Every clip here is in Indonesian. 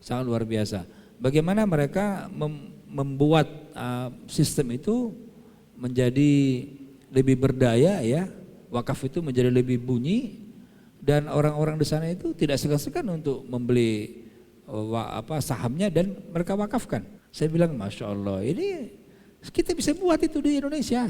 sangat luar biasa. Bagaimana mereka membuat sistem itu menjadi lebih berdaya ya, wakaf itu menjadi lebih bunyi dan orang-orang di sana itu tidak segan-segan untuk membeli sahamnya dan mereka wakafkan. Saya bilang Masya Allah, ini kita bisa buat itu di Indonesia.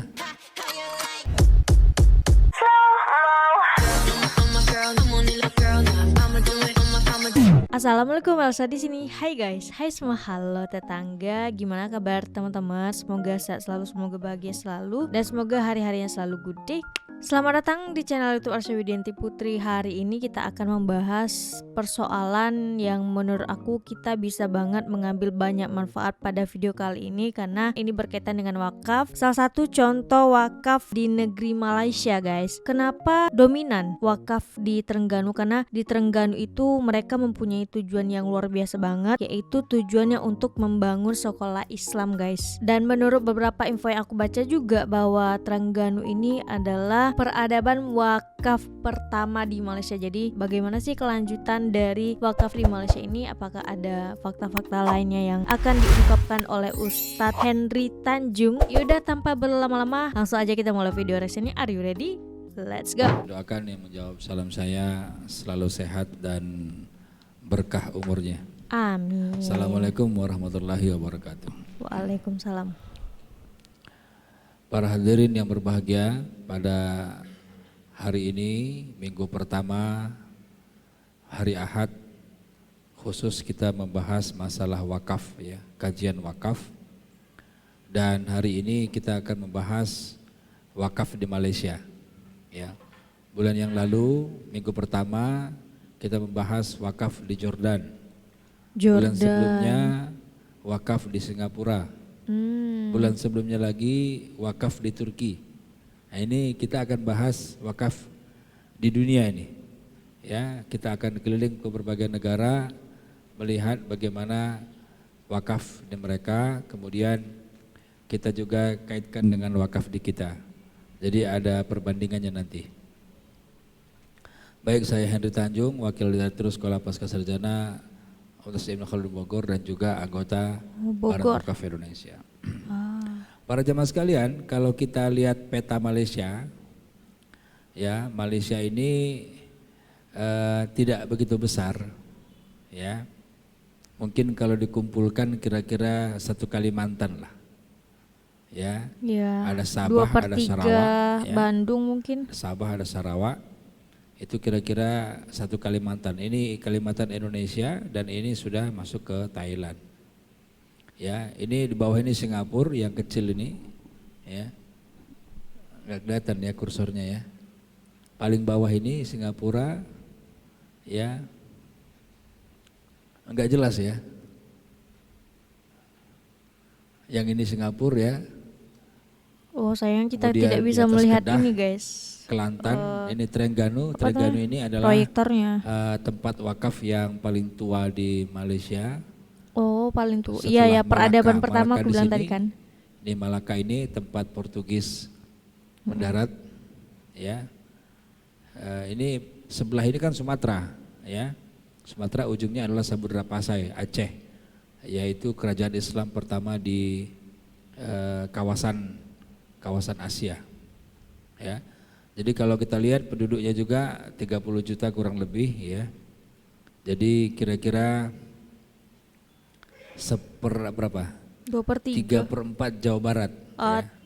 Assalamualaikum, Elsa di sini. Hai guys, hai semua, halo tetangga. Gimana kabar teman-teman? Semoga sehat selalu, semoga bahagia selalu, dan semoga hari-harinya selalu good day. Selamat datang di channel YouTube Arsya Widianti Putri. Hari ini kita akan membahas persoalan yang menurut aku kita bisa banget mengambil banyak manfaat pada video kali ini, karena ini berkaitan dengan wakaf. Salah satu contoh wakaf di negeri Malaysia guys. Kenapa dominan wakaf di Terengganu? Karena di Terengganu itu mereka mempunyai tujuan yang luar biasa banget, yaitu tujuannya untuk membangun sekolah Islam guys. Dan menurut beberapa info yang aku baca juga bahwa Terengganu ini adalah peradaban wakaf pertama di Malaysia. Jadi bagaimana sih kelanjutan dari wakaf di Malaysia ini? Apakah ada fakta-fakta lainnya yang akan diungkapkan oleh Ustadz Henry Tanjung? Yaudah, tanpa berlama-lama langsung aja kita mulai video reaksinya. Are you ready? Let's go. Doakan yang menjawab salam saya selalu sehat dan berkah umurnya. Amin. Assalamualaikum warahmatullahi wabarakatuh. Waalaikumsalam. Para hadirin yang berbahagia, pada hari ini minggu pertama hari Ahad, khusus kita membahas masalah wakaf ya, kajian wakaf. Dan hari ini kita akan membahas wakaf di Malaysia ya. Bulan yang lalu minggu pertama kita membahas wakaf di Jordan. Bulan sebelumnya wakaf di Singapura. Bulan sebelumnya lagi wakaf di Turki. Nah, ini kita akan bahas wakaf di dunia ini. Ya, kita akan keliling ke berbagai negara melihat bagaimana wakaf di mereka, kemudian kita juga kaitkan dengan wakaf di kita. Jadi ada perbandingannya nanti. Baik, saya Henry Tanjung, Wakil Direktur Sekolah Pascasarjana Universitas Ibnu Khaldun Bogor dan juga anggota Badan Wakaf Indonesia. Para jemaah sekalian, kalau kita lihat peta Malaysia, ya Malaysia ini tidak begitu besar, ya. Mungkin kalau dikumpulkan kira-kira satu Kalimantan lah, ya. Ada Sabah, ada Sarawak, ya. Bandung mungkin. Sabah, ada Sarawak. Itu kira-kira satu Kalimantan. Ini Kalimantan Indonesia dan ini sudah masuk ke Thailand. Ya, ini di bawah ini Singapura yang kecil ini, ya, nggak kelihatan ya kursornya ya. Paling bawah ini Singapura, ya, nggak jelas ya. Yang ini Singapura ya. Oh sayang kita kemudian tidak bisa melihat Kedah, ini guys. Kelantan, ini Terengganu. Terengganu ini adalah proyektornya. Tempat wakaf yang paling tua di Malaysia. Oh paling tua, iya ya, peradaban pertama aku bilang tadi kan. Di Malaka ini tempat Portugis mendarat, ya. Ini sebelah ini kan Sumatera, ya. Sumatera ujungnya adalah Samudra Pasai, Aceh, yaitu kerajaan Islam pertama di kawasan Asia, ya. Jadi kalau kita lihat penduduknya juga 30 juta kurang lebih, ya. Jadi kira-kira berapa? 2/3. 3/4 Jawa Barat.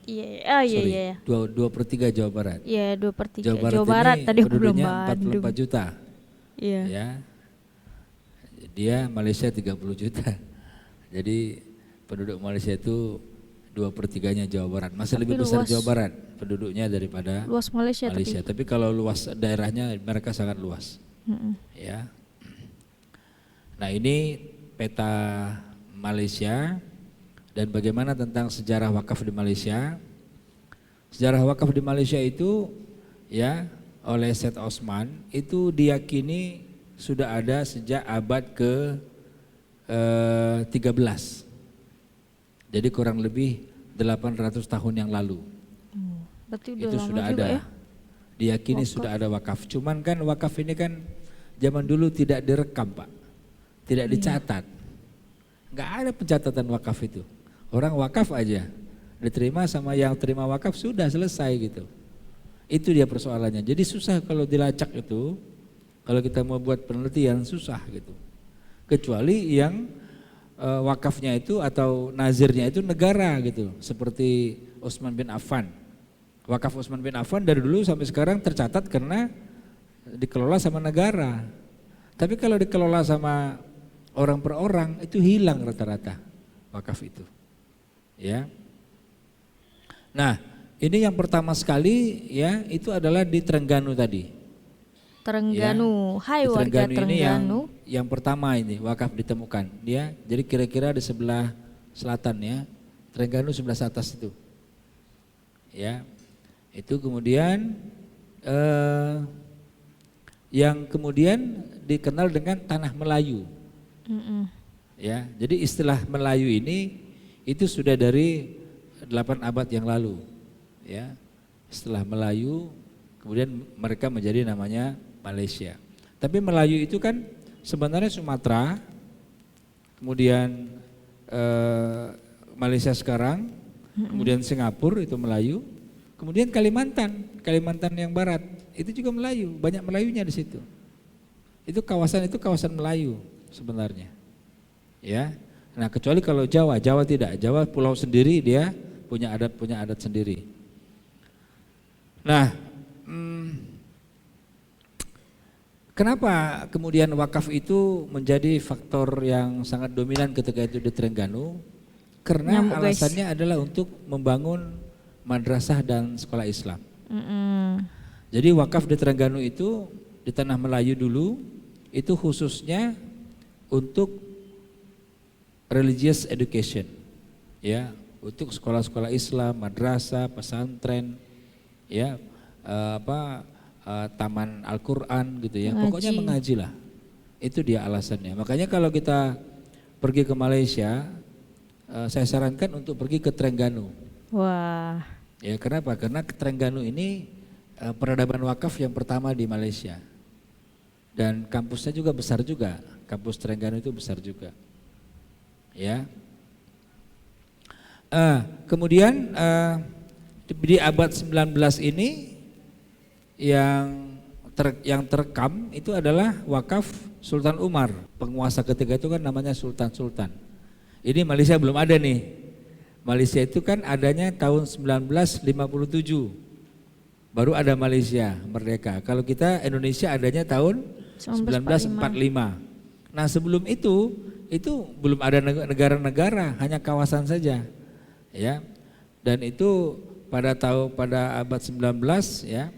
Iya. 2/3 Jawa Barat. Iya, 2/3 Jawa Barat tadi aku belum penduduknya 44 juta. Iya. Ya. Dia Malaysia 30 juta. Jadi penduduk Malaysia itu 2/3-nya Jawa Barat. Masih lebih besar Jawa Barat penduduknya daripada luas Malaysia. Tapi kalau luas daerahnya mereka sangat luas. Ya. Nah, ini peta Malaysia dan bagaimana tentang sejarah wakaf di Malaysia. Sejarah wakaf di Malaysia itu ya oleh Syed Osman itu diyakini sudah ada sejak abad ke 13. Jadi kurang lebih 800 tahun yang lalu. Berarti itu sudah ada. Ya? Diyakini wakaf. Sudah ada wakaf. Cuman kan wakaf ini kan zaman dulu tidak direkam, Pak. Tidak dicatat. Nggak ada pencatatan wakaf itu. Orang wakaf aja diterima sama yang terima wakaf sudah selesai gitu. Itu dia persoalannya. Jadi susah kalau dilacak itu, kalau kita mau buat penelitian susah gitu. Kecuali yang wakafnya itu atau nazirnya itu negara gitu. Seperti Utsman bin Affan. Wakaf Utsman bin Affan dari dulu sampai sekarang tercatat karena dikelola sama negara. Tapi kalau dikelola sama orang per orang itu hilang rata-rata wakaf itu. Ya. Nah, ini yang pertama sekali ya itu adalah di Trengganu tadi. Trengganu. Ya, Hai di warga Trengganu ini Trengganu. yang pertama ini wakaf ditemukan. Dia jadi kira-kira di sebelah selatan ya. Trengganu sebelah atas itu. Ya. Itu kemudian yang kemudian dikenal dengan tanah Melayu. Ya, jadi istilah Melayu ini itu sudah dari 8 abad yang lalu. Ya, istilah Melayu kemudian mereka menjadi namanya Malaysia. Tapi Melayu itu kan sebenarnya Sumatera, kemudian Malaysia sekarang, kemudian Singapura itu Melayu, kemudian Kalimantan yang barat itu juga Melayu, banyak Melayunya di situ. Itu kawasan Melayu sebenarnya. Ya. Nah, kecuali kalau Jawa tidak. Jawa pulau sendiri dia punya adat sendiri. Nah, kenapa kemudian wakaf itu menjadi faktor yang sangat dominan ketika itu di Trengganu? Karena alasannya adalah untuk membangun madrasah dan sekolah Islam. Jadi wakaf di Trengganu itu di tanah Melayu dulu itu khususnya untuk religious education, ya, untuk sekolah-sekolah Islam, madrasah, pesantren, ya, taman Al-Quran gitu ya, pokoknya mengaji lah. Itu dia alasannya. Makanya kalau kita pergi ke Malaysia, saya sarankan untuk pergi ke Trengganu. Wah. Ya, kenapa? Karena Trengganu ini peradaban wakaf yang pertama di Malaysia. Dan kampusnya juga besar juga. Kampus Trengganu itu besar juga. Ya. Kemudian di abad 19 ini yang terekam itu adalah wakaf Sultan Umar. Penguasa ketiga itu kan namanya Sultan. Ini Malaysia belum ada nih. Malaysia itu kan adanya tahun 1957. Baru ada Malaysia merdeka. Kalau kita Indonesia adanya tahun 1945. Nah, sebelum itu belum ada negara-negara, hanya kawasan saja. Ya. Dan itu pada abad 19 ya,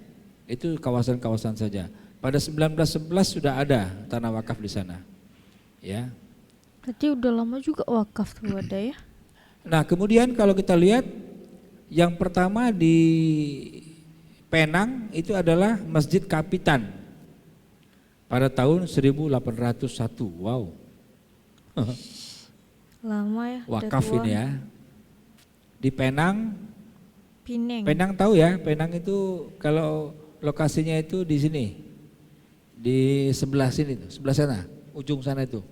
itu kawasan-kawasan saja. Pada 1911 sudah ada tanah wakaf di sana. Ya. Berarti udah lama juga wakaf tuh ada ya. Nah, kemudian kalau kita lihat yang pertama di Penang itu adalah Masjid Kapitan pada tahun 1801. Wow. Lama ya. Wakaf ini ya. Di Penang. Pinang tahu ya, Penang itu kalau lokasinya itu di sini. Di sebelah sini tuh, sebelah sana, ujung sana itu.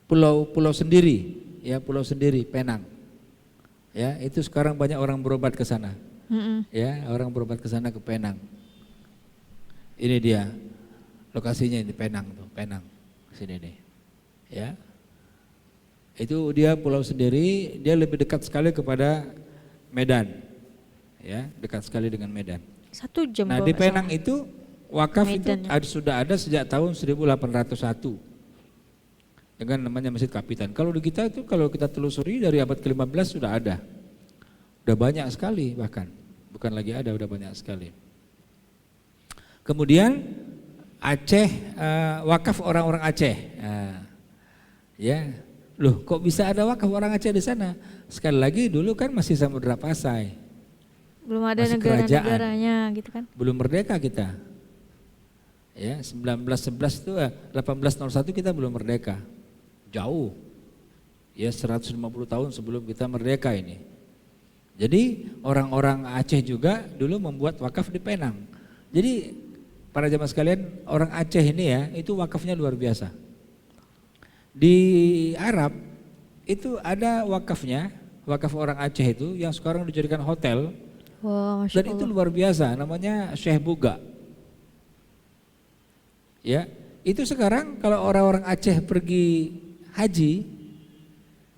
Pulau sendiri, ya, pulau sendiri Penang. Ya, itu sekarang banyak orang berobat ke sana. Ya, orang berobat ke sana ke Penang. Ini dia lokasinya di Penang tuh, Penang sini nih. Ya. Itu dia pulau sendiri, dia lebih dekat sekali kepada Medan. Ya, dekat sekali dengan Medan. 1 jam. Nah, di Penang itu wakaf Medan, itu sudah ada sejak tahun 1801. Dengan namanya Masjid Kapitan. Kalau di kita itu kalau kita telusuri dari abad ke-15 sudah ada. Udah banyak sekali bahkan. Bukan lagi ada, udah banyak sekali. Kemudian Aceh, wakaf orang-orang Aceh. Ya, loh kok bisa ada wakaf orang Aceh di sana? Sekali lagi dulu kan masih Samudra Pasai. Belum ada negara-negaranya gitu kan? Belum merdeka kita. Ya, 1911 itu 1801 kita belum merdeka. Jauh. Ya, 150 tahun sebelum kita merdeka ini. Jadi orang-orang Aceh juga dulu membuat wakaf di Penang. Jadi para jemaah sekalian, orang Aceh ini ya, itu wakafnya luar biasa. Di Arab itu ada wakafnya, wakaf orang Aceh itu yang sekarang dijadikan hotel. Wah, Masya Dan itu Allah. luar biasa, namanya Syekh Buga. Ya, itu sekarang kalau orang-orang Aceh pergi haji,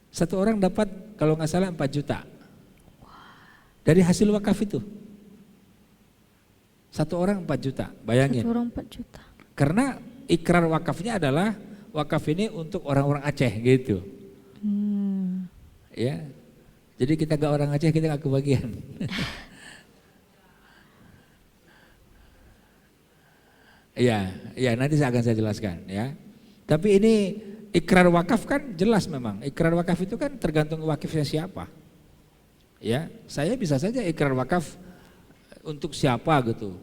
satu orang dapat kalau nggak salah 4 juta dari hasil wakaf itu. Satu orang 4 juta, bayangin. Satu orang 4 juta. Karena ikrar wakafnya adalah wakaf ini untuk orang-orang Aceh gitu. Ya, jadi kita gak orang Aceh, kita gak kebagian. Iya, nanti akan saya jelaskan ya. Tapi ini ikrar wakaf kan jelas memang. Ikrar wakaf itu kan tergantung wakifnya siapa. Ya, saya bisa saja ikrar wakaf untuk siapa gitu.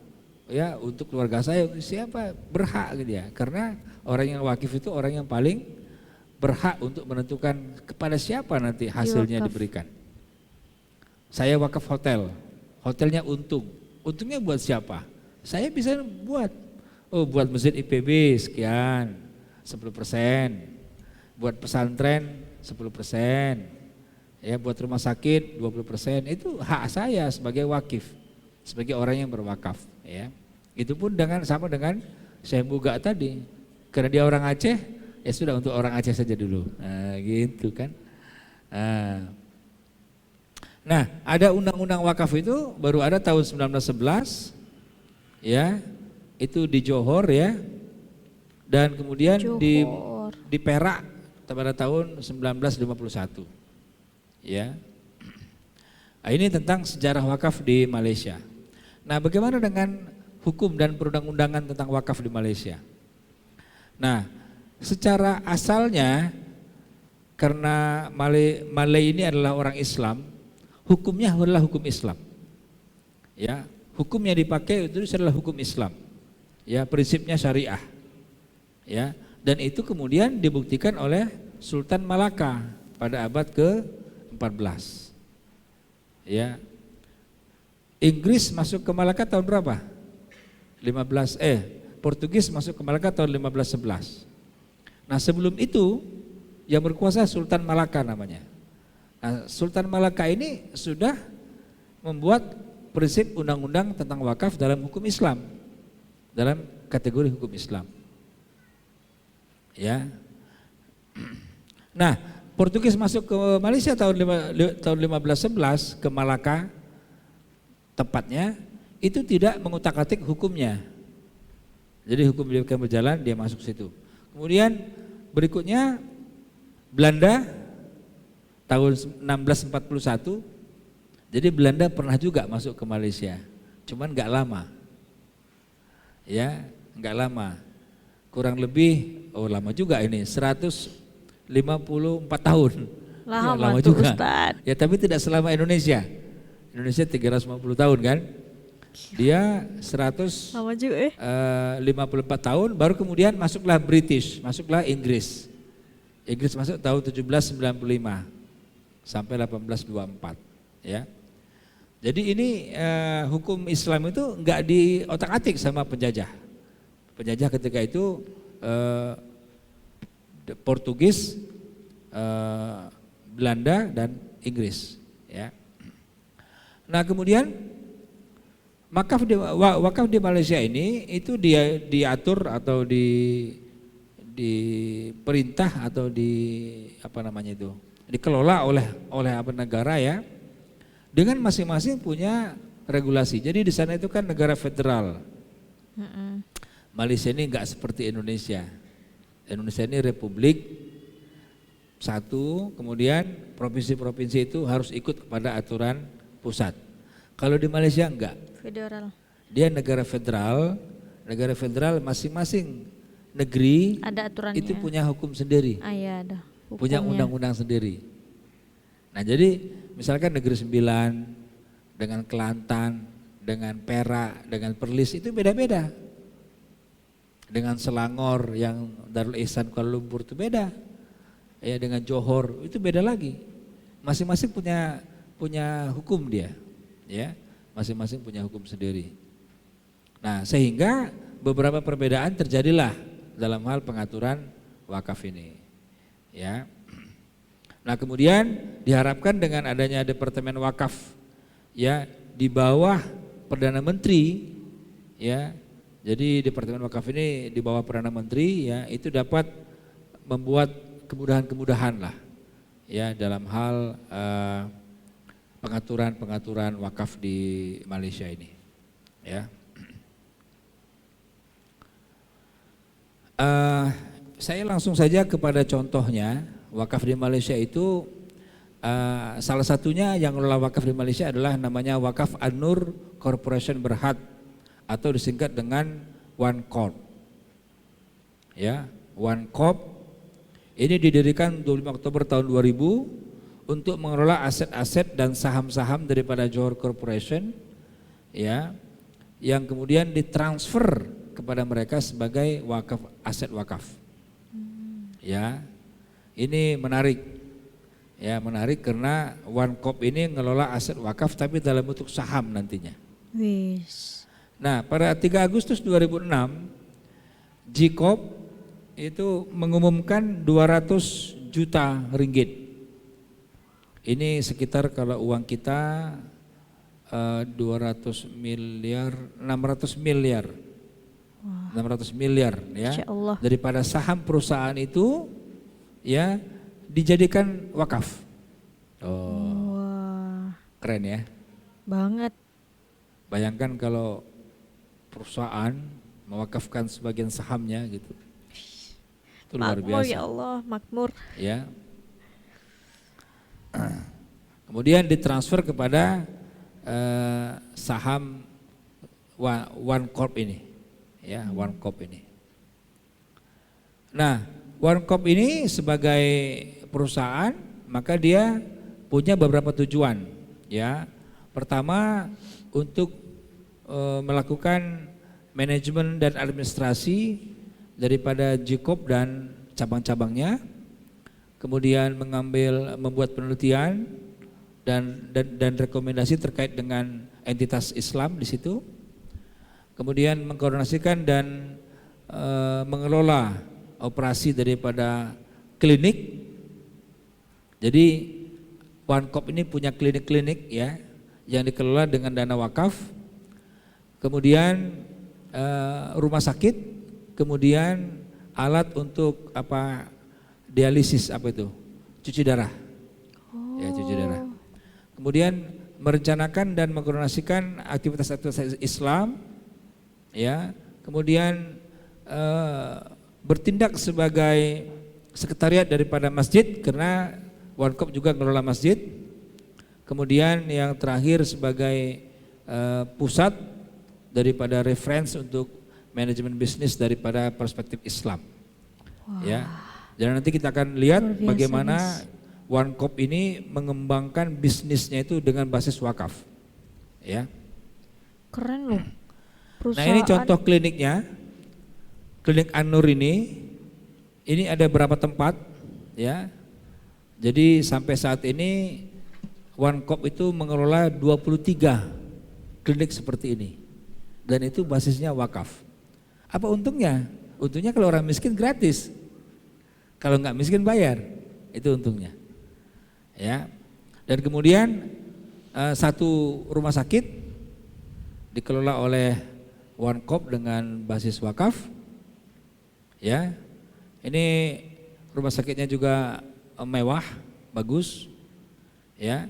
Ya, untuk keluarga saya, siapa berhak gitu ya. Karena orang yang wakif itu orang yang paling berhak untuk menentukan kepada siapa nanti hasilnya Diwakaf. diberikan. Saya wakaf hotel, hotelnya untung. Untungnya buat siapa? Saya bisa buat. Oh, buat masjid IPB sekian, 10%. Buat pesantren 10%. Ya, buat rumah sakit 20%. Itu hak saya sebagai wakif, sebagai orang yang berwakaf, ya. Itu pun sama dengan Syekh Buga tadi. Karena dia orang Aceh, ya sudah untuk orang Aceh saja dulu. Nah, gitu kan. Nah, ada undang-undang wakaf itu baru ada tahun 1911. Ya. Itu di Johor ya, dan kemudian Johor. di Perak pada tahun 1951 ya. Nah, ini tentang sejarah wakaf di Malaysia. Nah, bagaimana dengan hukum dan perundang-undangan tentang wakaf di Malaysia? Nah, secara asalnya karena Malay ini adalah orang Islam, hukumnya adalah hukum Islam ya. Hukum yang dipakai itu adalah hukum Islam. Ya, prinsipnya syariah. Ya, dan itu kemudian dibuktikan oleh Sultan Malaka pada abad ke-14. Ya. Inggris masuk ke Malaka tahun berapa? Portugis masuk ke Malaka tahun 1511. Nah, sebelum itu yang berkuasa Sultan Malaka namanya. Nah, Sultan Malaka ini sudah membuat prinsip undang-undang tentang wakaf dalam hukum Islam. Dalam kategori hukum Islam. Ya. Nah, Portugis masuk ke Malaysia tahun 1511 ke Malaka tepatnya, itu tidak mengutak-atik hukumnya. Jadi hukum beliau berjalan, dia masuk situ. Kemudian berikutnya Belanda tahun 1641. Jadi Belanda pernah juga masuk ke Malaysia. Cuman enggak lama. Ya, enggak lama. Kurang lebih, lama juga ini, 154 tahun. Lama, ya, lama tuh juga. Ustadz. Ya, tapi tidak selama Indonesia. Indonesia 350 tahun kan. Dia 154 Lama juga tahun, baru kemudian masuklah British, masuklah Inggris. Inggris masuk tahun 1795 sampai 1824, ya. Jadi ini hukum Islam itu enggak diotak-atik sama penjajah. Penjajah ketika itu Portugis, Belanda dan Inggris, ya. Nah, kemudian wakaf di Malaysia ini itu dia diatur atau diperintah atau dikelola oleh negara ya. Dengan masing-masing punya regulasi. Jadi di sana itu kan negara federal. Malaysia ini enggak seperti Indonesia. Indonesia ini republik satu, kemudian provinsi-provinsi itu harus ikut kepada aturan pusat. Kalau di Malaysia enggak. Federal. Dia negara federal masing-masing negeri Ada aturannya. itu punya hukum sendiri. Iya ada. Punya undang-undang sendiri. Nah, jadi misalkan Negeri Sembilan dengan Kelantan, dengan Perak, dengan Perlis itu beda-beda. Dengan Selangor yang Darul Ihsan Kuala Lumpur itu beda. Ya, dengan Johor itu beda lagi. Masing-masing punya hukum dia. Ya, masing-masing punya hukum sendiri. Nah, sehingga beberapa perbedaan terjadilah dalam hal pengaturan wakaf ini. Ya. Nah, kemudian diharapkan dengan adanya Departemen Wakaf ya di bawah Perdana Menteri ya. Jadi Departemen Wakaf ini di bawah Perdana Menteri ya, itu dapat membuat kemudahan-kemudahan lah ya dalam hal pengaturan wakaf di Malaysia ini ya. Saya langsung saja kepada contohnya. Wakaf di Malaysia itu salah satunya yang mengelola wakaf di Malaysia adalah namanya Wakaf An-Nur Corporation Berhad atau disingkat dengan One Corp. Ya, One Corp ini didirikan 25 Oktober tahun 2000 untuk mengelola aset-aset dan saham-saham daripada Johor Corporation ya, yang kemudian ditransfer kepada mereka sebagai wakaf, aset wakaf. Ya. Ini menarik, ya menarik karena One Corp ini ngelola aset wakaf tapi dalam bentuk saham nantinya. Wis. Nah, pada 3 Agustus 2006, G-Corp itu mengumumkan 200 juta ringgit. Ini sekitar kalau uang kita 200 miliar, 600 miliar. Wah. 600 miliar ya. Daripada saham perusahaan itu ya dijadikan wakaf. Oh, wah. Keren ya. Banget. Bayangkan kalau perusahaan mewakafkan sebagian sahamnya gitu. Itu luar biasa. Ya Allah, makmur. Ya. Kemudian ditransfer kepada saham One Corp ini. Ya, One Corp ini. Nah, One Corp ini sebagai perusahaan maka dia punya beberapa tujuan ya. Pertama untuk melakukan manajemen dan administrasi daripada G-Corp dan cabang-cabangnya. Kemudian membuat penelitian dan rekomendasi terkait dengan entitas Islam di situ. Kemudian mengkoordinasikan dan mengelola operasi daripada klinik. Jadi One Corp ini punya klinik-klinik ya yang dikelola dengan dana wakaf. Kemudian rumah sakit, kemudian alat untuk dialisis cuci darah. Oh. Ya, cuci darah. Kemudian merencanakan dan mengkoordinasikan aktivitas-aktivitas Islam ya. Kemudian bertindak sebagai sekretariat daripada masjid karena One Corp juga mengelola masjid. Kemudian yang terakhir sebagai pusat daripada reference untuk manajemen bisnis daripada perspektif Islam. Wow. Ya. Dan nanti kita akan lihat bagaimana One Corp ini mengembangkan bisnisnya itu dengan basis wakaf. Ya. Keren loh. Nah, ini contoh kliniknya. Klinik An-Nur ini ada berapa tempat ya. Jadi sampai saat ini One Corp itu mengelola 23 klinik seperti ini. Dan itu basisnya wakaf. Apa untungnya? Untungnya kalau orang miskin gratis. Kalau nggak miskin bayar. Itu untungnya. Ya. Dan kemudian satu rumah sakit dikelola oleh One Corp dengan basis wakaf. Ya, ini rumah sakitnya juga mewah, bagus, ya.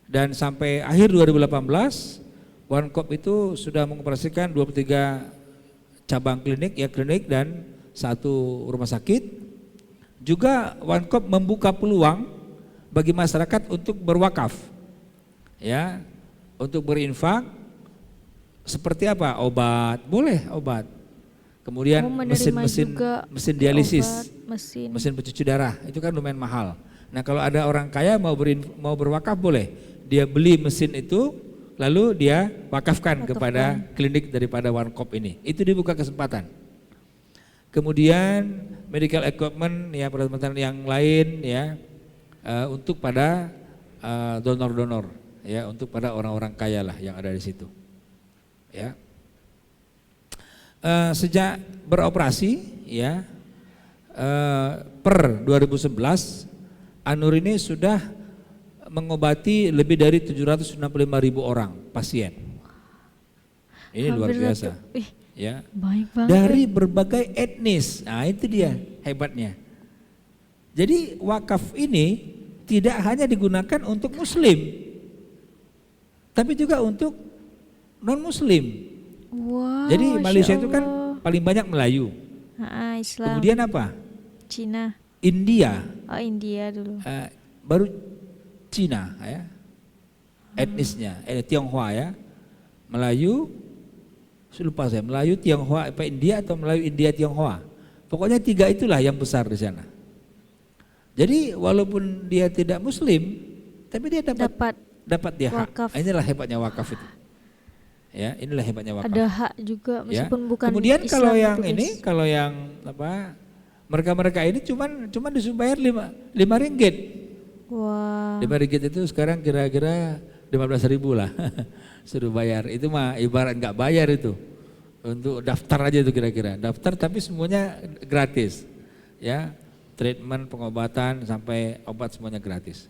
Dan sampai akhir 2018, One Corp itu sudah mengoperasikan 23 cabang klinik dan satu rumah sakit. Juga One Corp membuka peluang bagi masyarakat untuk berwakaf, ya, untuk berinfak. Seperti apa? Obat, boleh obat. Kemudian mesin dialisis, mesin pencuci darah, itu kan lumayan mahal. Nah, kalau ada orang kaya mau berwakaf boleh, dia beli mesin itu, lalu dia wakafkan kepada klinik daripada One Corp ini. Itu dibuka kesempatan. Kemudian medical equipment ya, peralatan yang lain ya, untuk pada donor-donor ya, untuk pada orang-orang kaya lah yang ada di situ. Ya. Sejak beroperasi ya per 2011 An-Nur ini sudah mengobati lebih dari 765.000 orang pasien. Ini luar Hampir biasa. Ih, Ya. baik banget. Dari berbagai etnis. Nah, itu dia hebatnya. Jadi wakaf ini tidak hanya digunakan untuk muslim, tapi juga untuk non muslim. Wow, Jadi Masya Malaysia itu kan Allah. paling banyak Melayu. Islam. Kemudian apa? Cina. India, Oh, India dulu. baru Cina ya. Etnisnya, Tionghoa ya. Melayu, lupa saya, Melayu, Tionghoa, apa India atau Melayu, India, Tionghoa. Pokoknya 3 itulah yang besar di sana. Jadi walaupun dia tidak muslim, tapi dia dapat dia hak. wakaf. Inilah hebatnya wakaf itu. Ya, inilah hebatnya wakaf. Ada hak juga meskipun bukan Kemudian Islam kalau yang gitu, guys. ini, kalau yang apa? Mereka ini cuman disuruh bayar 5 ringgit. Wah. 5 ringgit itu sekarang kira-kira 15.000 lah. Suruh bayar. Itu mah ibarat nggak bayar itu. Untuk daftar aja itu kira-kira. Daftar tapi semuanya gratis. Ya, treatment, pengobatan sampai obat semuanya gratis.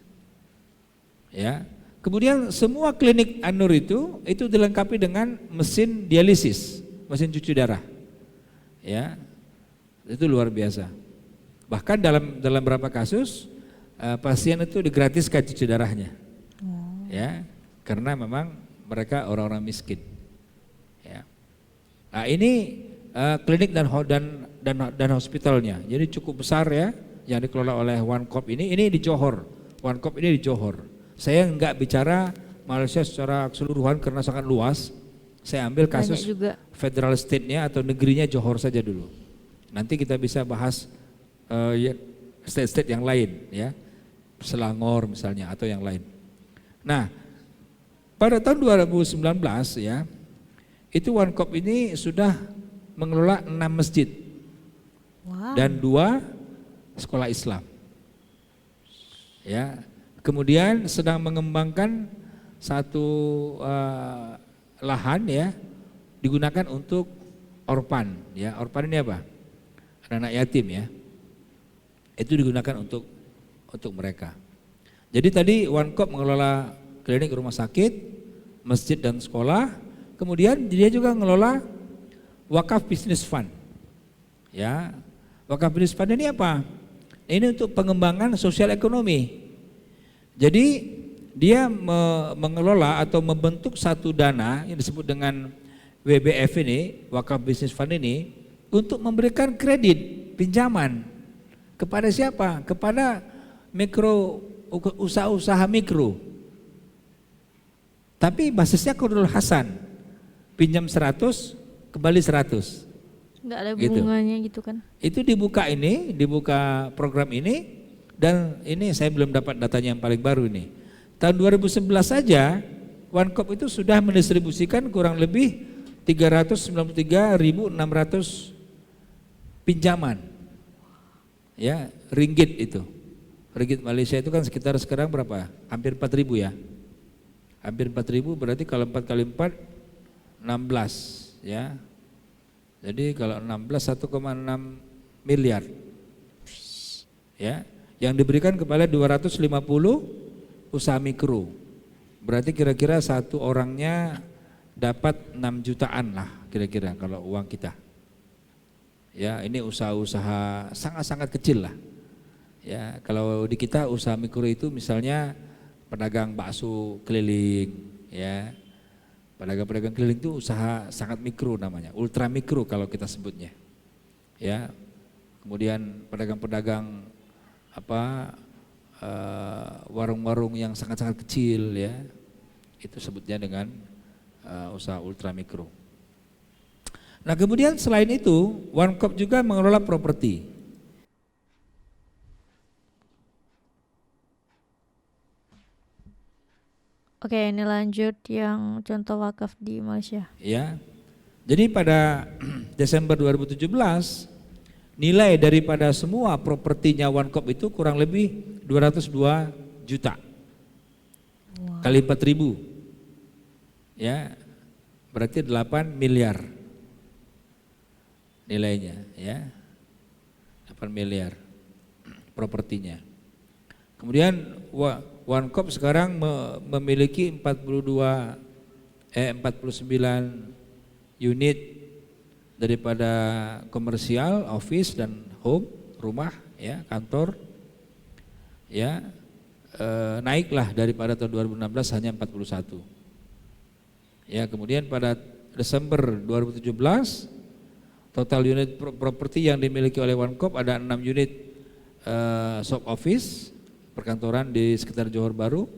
Ya. Kemudian semua klinik An-Nur itu dilengkapi dengan mesin dialisis, mesin cuci darah. Ya. Itu luar biasa. Bahkan dalam beberapa kasus pasien itu digratiskan cuci darahnya. Ya, karena memang mereka orang-orang miskin. Ya. Nah, ini klinik dan hospitalnya. Jadi cukup besar ya, yang dikelola oleh One-Cop ini di Johor. One-Cop ini di Johor. Saya enggak bicara Malaysia secara keseluruhan karena sangat luas. Saya ambil kasus federal state-nya atau negerinya Johor saja dulu. Nanti kita bisa bahas state-state yang lain ya. Selangor misalnya atau yang lain. Nah, pada tahun 2019 ya, itu One-Cop ini sudah mengelola 6 masjid. Wow. Dan 2 sekolah Islam. Ya, kemudian sedang mengembangkan satu lahan ya, digunakan untuk orpan. Ya, orpan ini apa? Anak yatim ya. Itu digunakan untuk mereka. Jadi tadi One-Cop mengelola klinik, rumah sakit, masjid dan sekolah. Kemudian dia juga mengelola wakaf business fund. Ya, wakaf business fund ini apa? Ini untuk pengembangan sosial ekonomi. Jadi dia mengelola atau membentuk satu dana yang disebut dengan WBF ini, wakaf business fund ini, untuk memberikan kredit, pinjaman kepada siapa? Kepada usaha-usaha mikro. Tapi basisnya Qardul Hasan, pinjam 100, kembali 100. Enggak ada bunganya gitu kan? Itu dibuka program ini, dan ini saya belum dapat datanya yang paling baru ini. Tahun 2011 saja One-Cop itu sudah mendistribusikan kurang lebih 393.600 pinjaman. Ya, ringgit itu. Ringgit Malaysia itu kan sekitar sekarang berapa? Hampir 4.000 ya. Hampir 4.000 berarti kalau 4 kali 4 16 ya. Jadi kalau 16 1,6 miliar. Ya, yang diberikan kepada 250 usaha mikro. Berarti kira-kira satu orangnya dapat 6 jutaan lah kira-kira kalau uang kita. Ya, ini usaha-usaha sangat-sangat kecil lah. Ya, kalau di kita usaha mikro itu misalnya pedagang bakso keliling, ya. Pedagang-pedagang keliling itu usaha sangat mikro namanya, ultra mikro kalau kita sebutnya. Ya. Kemudian pedagang-pedagang warung-warung yang sangat-sangat kecil ya. Itu sebutnya dengan usaha ultra mikro. Nah, kemudian selain itu, One-Cop juga mengelola properti. Oke, ini lanjut yang contoh wakaf di Malaysia. Ya. Jadi pada Desember 2017 nilai daripada semua propertinya One-Cop itu kurang lebih 202 juta. Wow. Kali 4.000. Ya. Berarti 8 miliar nilainya ya. 8 miliar propertinya. Kemudian One Cop sekarang memiliki 49 unit daripada komersial, office dan home, rumah ya, kantor ya, naiklah daripada tahun 2016 hanya 41. Ya, kemudian pada Desember 2017 total unit properti yang dimiliki oleh One Cop ada 6 unit shop office perkantoran di sekitar Johor Bahru,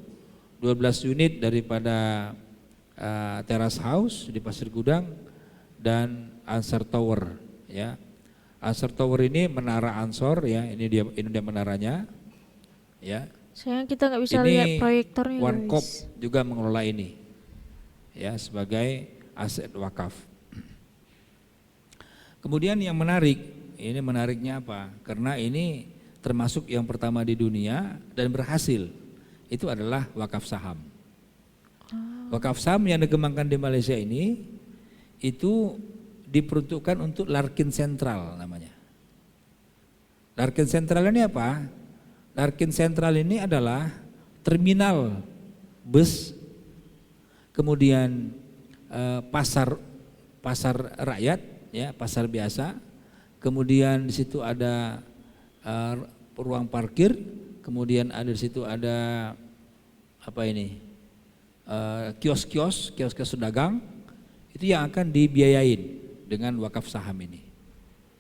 12 unit daripada terrace house di Pasir Gudang, dan Ansor Tower ya. Ansor Tower ini menara Ansor ya, ini dia menaranya ya. Sayang kita nggak bisa Ini lihat proyektornya One Cop guys. juga mengelola ini ya sebagai aset wakaf. Kemudian yang menarik, ini menariknya apa? Karena ini termasuk yang pertama di dunia dan berhasil, itu adalah wakaf saham. Wakaf saham yang dikembangkan di Malaysia ini itu diperuntukkan untuk Larkin Sentral namanya. Larkin Sentral ini apa? Larkin Sentral ini adalah terminal bus, kemudian pasar rakyat ya, pasar biasa, kemudian di situ ada ruang parkir, kemudian ada di situ ada apa ini, kios-kios dagang, itu yang akan dibiayain dengan wakaf saham ini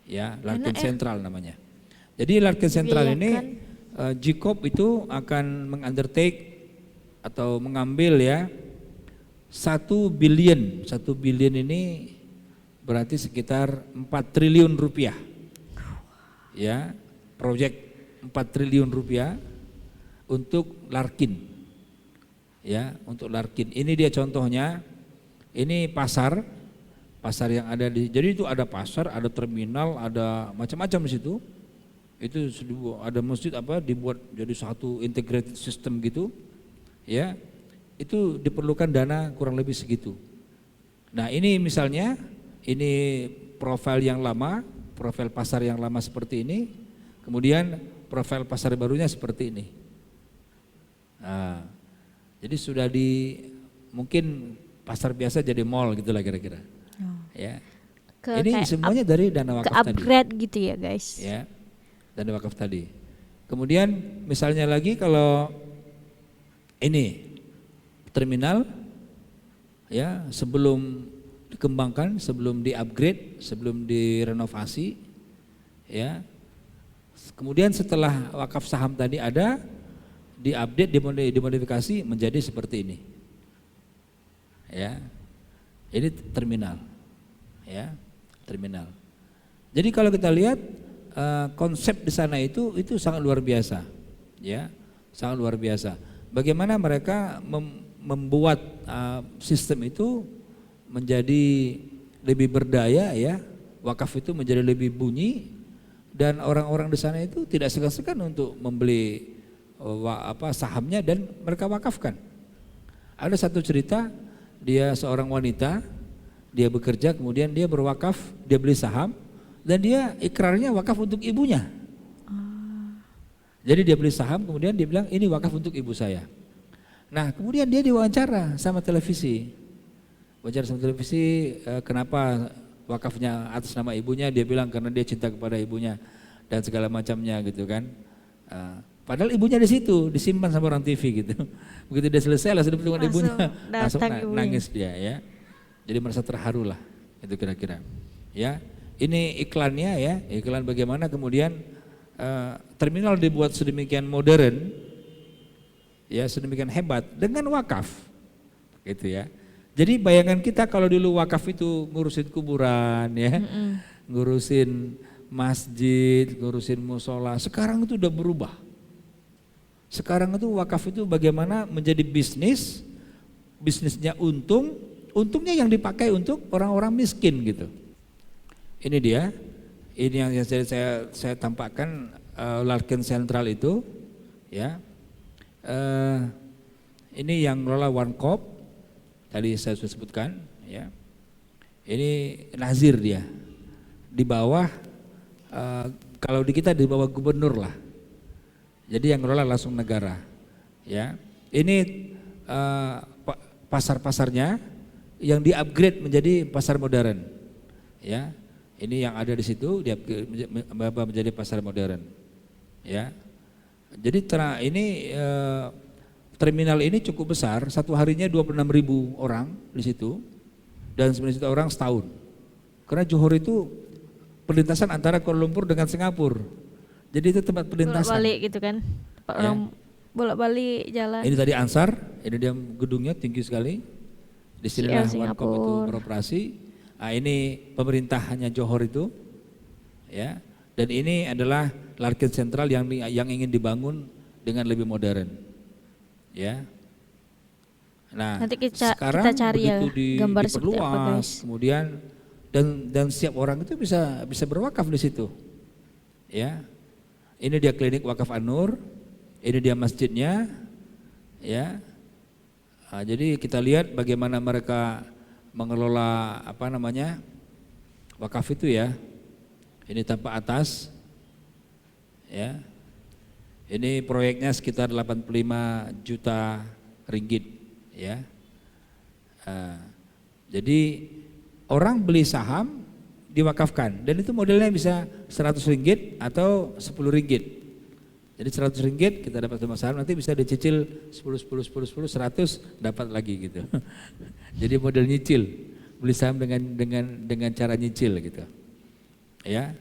ya, Larkin Sentral namanya. Jadi Larkin Sentral ini GCOP itu akan mengundertake atau mengambil ya 1 billion ini berarti sekitar 4 triliun rupiah ya, proyek 4 triliun rupiah untuk Larkin ya, untuk Larkin. Ini dia contohnya, ini pasar yang ada di, jadi itu ada pasar, ada terminal, ada macam-macam di situ. Itu ada masjid apa dibuat jadi satu integrated system gitu ya. Itu diperlukan dana kurang lebih segitu. Nah, ini misalnya ini profil yang lama, profil pasar yang lama seperti ini, kemudian profil pasar barunya seperti ini. Nah, jadi sudah mungkin pasar biasa jadi mall gitulah kira-kira. Ya. Ini semuanya dari dana wakaf tadi. Upgrade gitu ya guys. Ya, dana wakaf tadi. Kemudian misalnya lagi kalau ini terminal ya, sebelum dikembangkan, sebelum di-upgrade, sebelum direnovasi ya. Kemudian setelah wakaf saham tadi ada, di-update, dimodifikasi menjadi seperti ini. Ya. Ini terminal. Ya, terminal. Jadi kalau kita lihat konsep di sana itu sangat luar biasa. Ya, sangat luar biasa. Bagaimana mereka membuat sistem itu menjadi lebih berdaya ya, wakaf itu menjadi lebih bunyi, dan orang-orang di sana itu tidak segan-segan untuk membeli sahamnya dan mereka wakafkan. Ada satu cerita, dia seorang wanita, dia bekerja kemudian dia berwakaf, dia beli saham dan dia ikrarnya wakaf untuk ibunya. Jadi dia beli saham kemudian dia bilang ini wakaf untuk ibu saya. Nah, kemudian dia diwawancara sama televisi. Kenapa wakafnya atas nama ibunya? Dia bilang karena dia cinta kepada ibunya dan segala macamnya gitu kan. Padahal ibunya di situ, disimpan sama orang TV gitu. Begitu dia selesai langsung dengan ibunya, langsung nangis dia ya. Jadi merasa terharu lah, itu kira-kira. Ya, ini iklannya ya, iklan bagaimana kemudian terminal dibuat sedemikian modern, ya sedemikian hebat dengan wakaf, gitu ya. Jadi bayangan kita kalau dulu wakaf itu ngurusin kuburan ya, ngurusin masjid, ngurusin musola, sekarang itu udah berubah. Sekarang itu wakaf itu bagaimana menjadi bisnisnya untungnya yang dipakai untuk orang-orang miskin gitu. Ini dia, ini yang saya tampakkan Larkin Sentral itu, ya. Ini yang ngelola One Cop, tadi saya sudah sebutkan, ya. Ini Nazir dia, di bawah kalau di kita di bawah gubernur lah. Jadi yang ngelola langsung negara. Ya, ini pasar-pasarnya yang di-upgrade menjadi pasar modern. Ya, ini yang ada di situ di-upgrade menjadi pasar modern. Ya, jadi terminal ini cukup besar. Satu harinya 26.000 orang di situ dan 9 juta orang setahun. Karena Johor itu perlintasan antara Kuala Lumpur dengan Singapura. Jadi itu tempat perlintasan. Bolak-balik gitu kan. Tempat orang bolak-balik jalan. Ini tadi Ansar, ini dia gedungnya tinggi sekali. Di sinilah Warkop itu beroperasi. Nah, ini pemerintahannya Johor itu. Ya. Dan ini adalah Larkin Sentral yang ingin dibangun dengan lebih modern. Ya. Nah, nanti kita cari ya gambar seperti apa, guys. Kemudian dan setiap orang itu bisa berwakaf di situ. Ya. Ini dia klinik wakaf An-Nur, ini dia masjidnya. Ya. Nah, jadi kita lihat bagaimana mereka mengelola wakaf itu ya. Ini tampak atas. Ya. Ini proyeknya sekitar 85 juta ringgit ya. Jadi orang beli saham diwakafkan dan itu modelnya bisa 100 ringgit atau 10 ringgit. Jadi 100 ringgit kita dapat sama saham, nanti bisa dicicil 10 100 dapat lagi gitu. Jadi model nyicil, beli saham dengan cara nyicil gitu. Ya.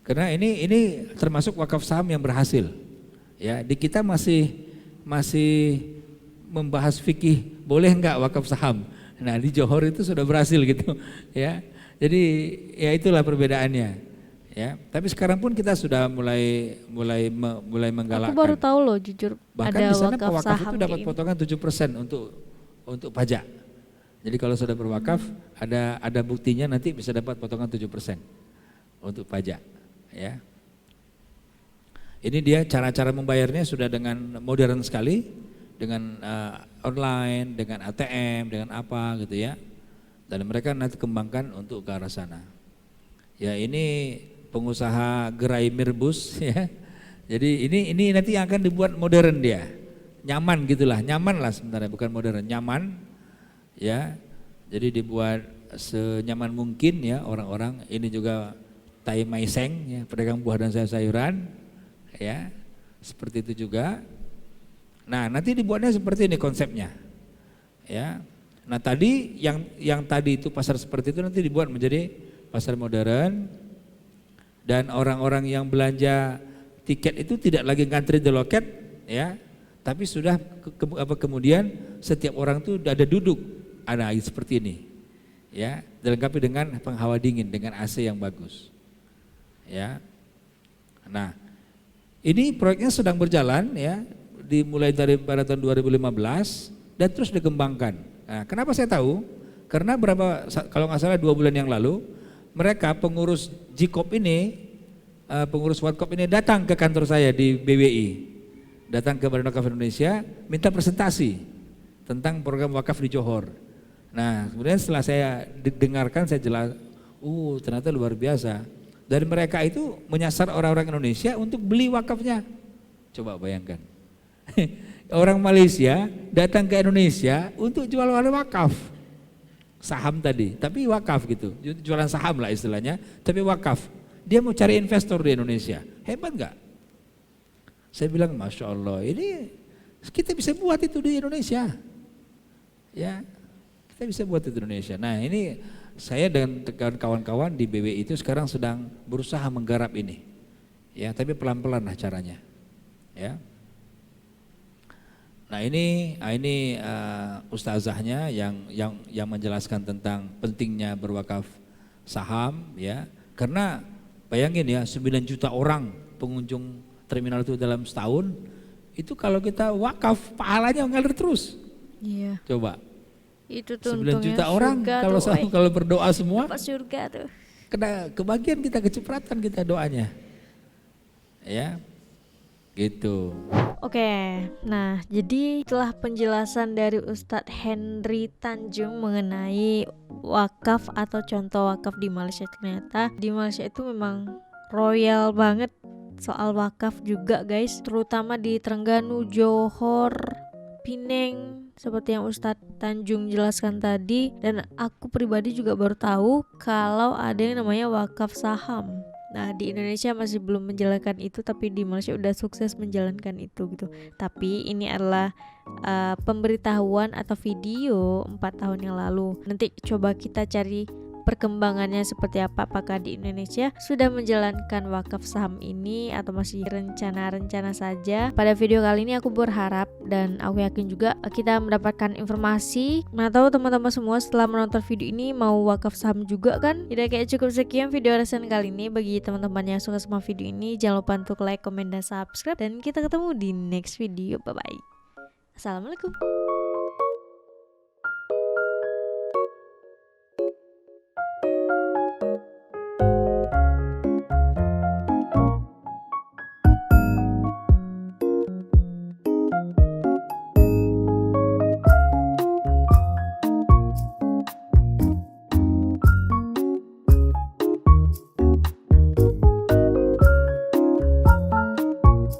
Karena ini termasuk wakaf saham yang berhasil. Ya, di kita masih membahas fikih boleh enggak wakaf saham. Nah, di Johor itu sudah berhasil gitu, ya. Jadi ya itulah perbedaannya. Ya, tapi sekarang pun kita sudah mulai menggalakkan. Aku baru tahu loh jujur. Bahkan ada di sana wakaf pewakaf saham itu dapat potongan 7% untuk pajak. Jadi kalau sudah berwakaf ada buktinya nanti bisa dapat potongan 7% untuk pajak, ya. Ini dia cara-cara membayarnya sudah dengan modern sekali, dengan online, dengan ATM, dengan apa gitu ya. Dan mereka nanti kembangkan untuk ke arah sana. Ya, ini pengusaha gerai Mirbus ya. Jadi ini nanti yang akan dibuat modern dia. Nyaman gitulah, nyaman lah sebenarnya, bukan modern, nyaman. Ya. Jadi dibuat senyaman mungkin ya orang-orang. Ini juga Tai Maiseng ya, pedagang buah dan sayur-sayuran. Ya. Seperti itu juga. Nah, nanti dibuatnya seperti ini konsepnya. Ya. Nah, tadi yang tadi itu pasar seperti itu nanti dibuat menjadi pasar modern dan orang-orang yang belanja tiket itu tidak lagi ngantri di loket ya, tapi sudah kemudian setiap orang tuh ada duduk, ada seperti ini. Ya, dilengkapi dengan penghawa dingin dengan AC yang bagus. Ya. Nah, ini proyeknya sedang berjalan ya, dimulai dari pada tahun 2015 dan terus dikembangkan. Nah, kenapa saya tahu? Karena kalau nggak salah 2 bulan yang lalu, mereka pengurus Jikop ini, pengurus Warkop ini datang ke kantor saya di BWI, datang ke Badan Wakaf Indonesia, minta presentasi tentang program wakaf di Johor. Nah, kemudian setelah saya dengarkan, saya jelas, ternyata luar biasa. Dan mereka itu menyasar orang-orang Indonesia untuk beli wakafnya. Coba bayangkan. Orang Malaysia datang ke Indonesia untuk jual wakaf. Saham tadi, tapi wakaf gitu. Jualan saham lah istilahnya, tapi wakaf. Dia mau cari investor di Indonesia. Hebat gak? Saya bilang, Masya Allah, ini kita bisa buat itu di Indonesia. Ya, kita bisa buat itu di Indonesia. Nah, ini saya dan kawan-kawan di BWI itu sekarang sedang berusaha menggarap ini. Ya, tapi pelan-pelan lah caranya. Ya. Nah, ini ustazahnya yang menjelaskan tentang pentingnya berwakaf saham ya. Karena bayangin ya, 9 juta orang pengunjung terminal itu dalam setahun, itu kalau kita wakaf pahalanya mengalir terus. Iya. Coba. Itu tuh 9 juta orang kalau berdoa semua. Dapat surga tuh. Kena kebagian kita, kecipratan kita doanya. Ya. Gitu. Oke, nah jadi setelah penjelasan dari Ustadz Henry Tanjung mengenai wakaf atau contoh wakaf di Malaysia, ternyata di Malaysia itu memang royal banget soal wakaf juga guys, terutama di Trengganu, Johor, Pineng, seperti yang Ustadz Tanjung jelaskan tadi. Dan aku pribadi juga baru tahu kalau ada yang namanya wakaf saham. Nah, di Indonesia masih belum menjalankan itu, tapi di Malaysia udah sukses menjalankan itu gitu. Tapi ini adalah pemberitahuan atau video 4 tahun yang lalu. Nanti coba kita cari perkembangannya seperti apa, apakah di Indonesia sudah menjalankan wakaf saham ini atau masih rencana-rencana saja. Pada video kali ini aku berharap dan aku yakin juga kita mendapatkan informasi. Mana tahu teman-teman semua setelah menonton video ini mau wakaf saham juga kan. Jadi kayak cukup sekian video reaction kali ini. Bagi teman-teman yang suka sama video ini, jangan lupa untuk like, komen, dan subscribe, dan kita ketemu di next video. Bye bye. Assalamualaikum.